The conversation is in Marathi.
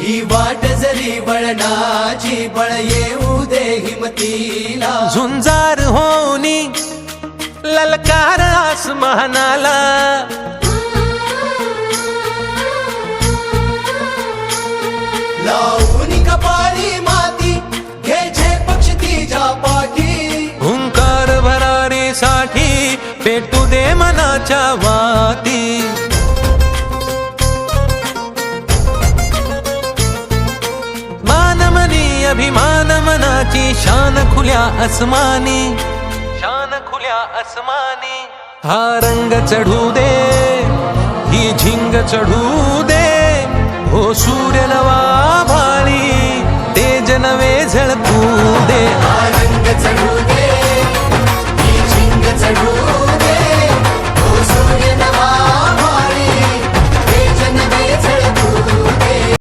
ही वाट जरी वळणाची बळ येऊ दे हिमतीला झुंजार होनी ललकार आसमानाला लावून कपाळी माती घे पक्ष तिच्या पाठी हुंकार भरारीसाठी पेटू दे मनाच्या वाती मानमनी अभिमान मनाची शान खुल्या आसमानी शान खुल्या आसमानी हा रंग चढू दे ही झिंग चढू दे हो सूर्य नवा